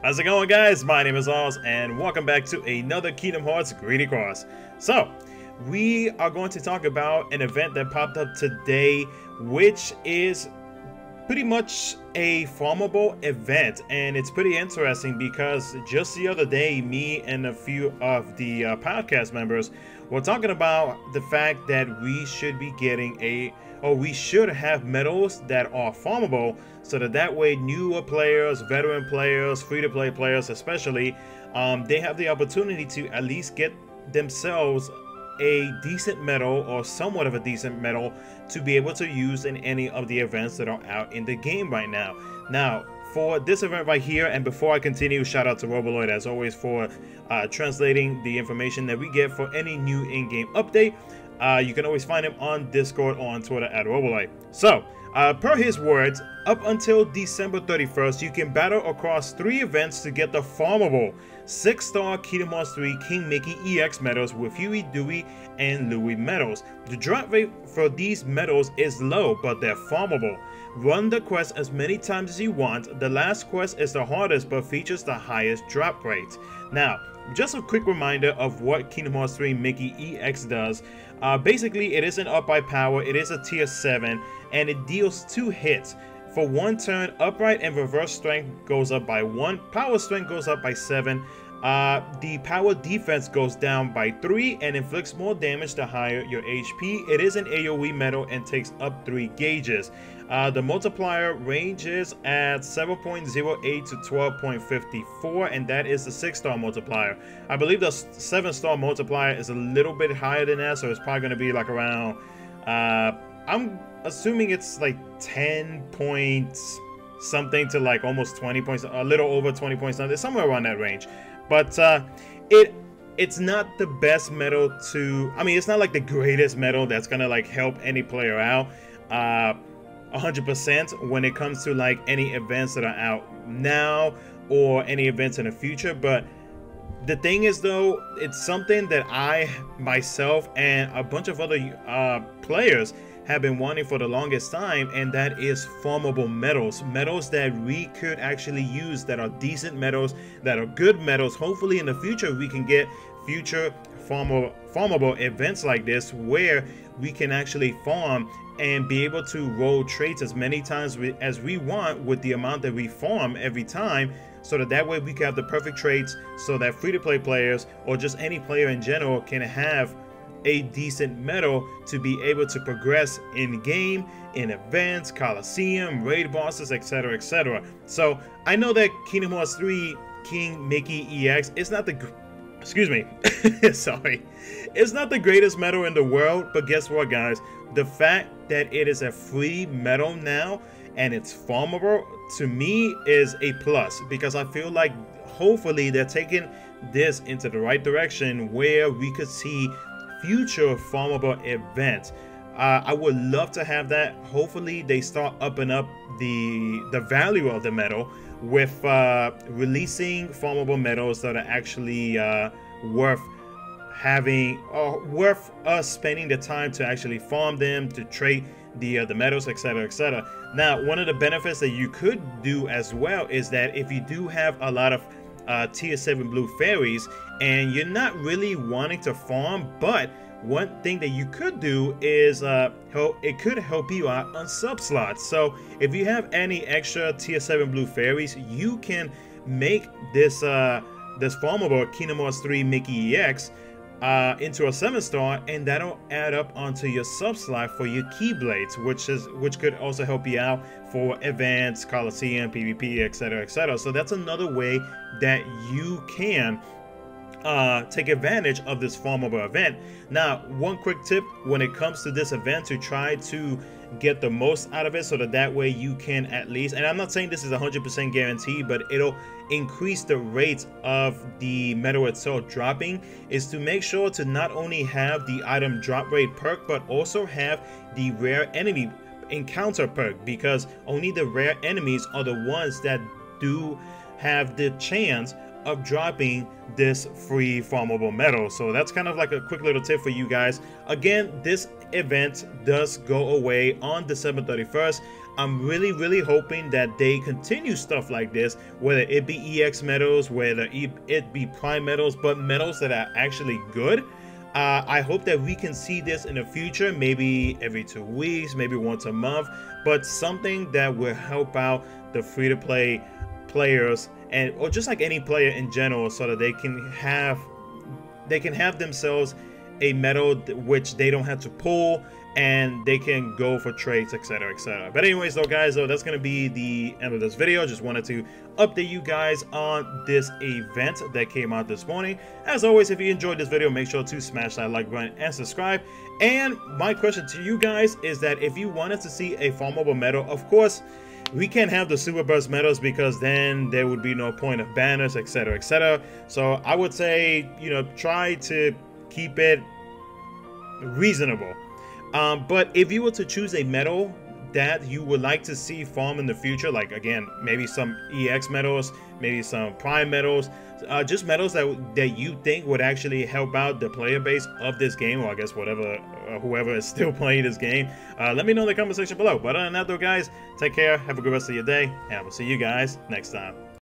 How's it going, guys? My name is Oz, and welcome back to another Kingdom Hearts Greedy Cross. So, we are going to talk about an event that popped up today, which is pretty much a farmable event, and it's pretty interesting because just the other day, me and a few of the podcast members were talking about the fact that we should be getting we should have medals that are farmable, so that way newer players, veteran players, free-to-play players especially, they have the opportunity to at least get themselves a decent medal or somewhat of a decent medal to be able to use in any of the events that are out in the game right now. Now, for this event right here, and before I continue, shout out to Roboloid as always for translating the information that we get for any new in-game update. You can always find him on Discord or on Twitter at Roboloid. So, per his words, up until December 31st, you can battle across 3 events to get the farmable 6-star Kingdom Hearts 3 King Mickey EX medals with Huey, Dewey, and Louie medals. The drop rate for these medals is low, but they're farmable. Run the quest as many times as you want. The last quest is the hardest, but features the highest drop rate. Now, just a quick reminder of what Kingdom Hearts 3 Mickey EX does. Basically, it isn't up by power, it is a tier 7, and it deals 2 hits. For 1 turn, upright and reverse strength goes up by 1, power strength goes up by 7, the power defense goes down by 3, and inflicts more damage the higher your HP. It is an AoE medal and takes up 3 gauges. The multiplier ranges at 7.08 to 12.54, and that is the 6-star multiplier. I believe the 7-star multiplier is a little bit higher than that, so it's probably going to be like around, I'm assuming it's like 10 points something to like almost 20 points, a little over 20 points, somewhere around that range. But it's not the best medal to, I mean, it's not like the greatest medal that's gonna like help any player out 100% when it comes to like any events that are out now or any events in the future. But the thing is, though, it's something that I myself and a bunch of other players have been wanting for the longest time, and that is farmable medals that we could actually use, that are decent medals, that are good medals. Hopefully in the future we can get future farmable events like this where we can actually farm and be able to roll traits as many times as we want with the amount that we farm every time, so that way we can have the perfect traits so that free-to-play players or just any player in general can have a decent medal to be able to progress in game, in events, Coliseum, raid bosses, etc, etc. So I know that Kingdom Hearts 3 King Mickey EX is not the sorry, it's not the greatest medal in the world, but guess what, guys? The fact that it is a free medal now and it's farmable, to me, is a plus, because I feel like hopefully they're taking this into the right direction where we could see future farmable events. I would love to have that. Hopefully they start upping up the value of the medal with releasing farmable medals that are actually worth having, or worth us spending the time to actually farm them, to trade the medals, etc, etc. Now, one of the benefits that you could do as well is that if you do have a lot of tier 7 blue fairies and you're not really wanting to farm, but one thing that you could do is it could help you out on sub slots. So if you have any extra tier 7 blue fairies, you can make this this farmable Kingdom Hearts 3 Mickey EX into a 7-star, and that'll add up onto your sub slot for your keyblades, which could also help you out for events, Coliseum, PvP, etc, etc. So that's another way that you can take advantage of this farmable event. Now, one quick tip when it comes to this event, to try to get the most out of it, so that way you can at least, and I'm not saying this is 100% guaranteed, but it'll increase the rates of the medal itself dropping, is to make sure to not only have the item drop rate perk, but also have the rare enemy encounter perk, because only the rare enemies are the ones that do have the chance of dropping this free farmable medal. So that's kind of like a quick little tip for you guys. Again, this event does go away on December 31st, I'm really hoping that they continue stuff like this, whether it be EX medals, whether it be prime medals, but medals that are actually good. I hope that we can see this in the future, maybe every 2 weeks, maybe once a month, but something that will help out the free-to-play players, and or just like any player in general, so that they can have themselves a medal which they don't have to pull, and they can go for trades, etc, etc. But anyways though, guys, that's gonna be the end of this video. Just wanted to update you guys on this event that came out this morning. As always, if you enjoyed this video, make sure to smash that like button and subscribe. And my question to you guys is that if you wanted to see a farmable medal, of course we can't have the super burst medals, because then there would be no point of banners, etc, etc. So I would say, you know, try to keep it reasonable. But if you were to choose a medal that you would like to see farm in the future, like again, maybe some EX medals, maybe some prime medals, just medals that you think would actually help out the player base of this game, or I guess whatever, whoever is still playing this game, let me know in the comment section below. But other than that though, guys, take care, have a good rest of your day, and I will see you guys next time.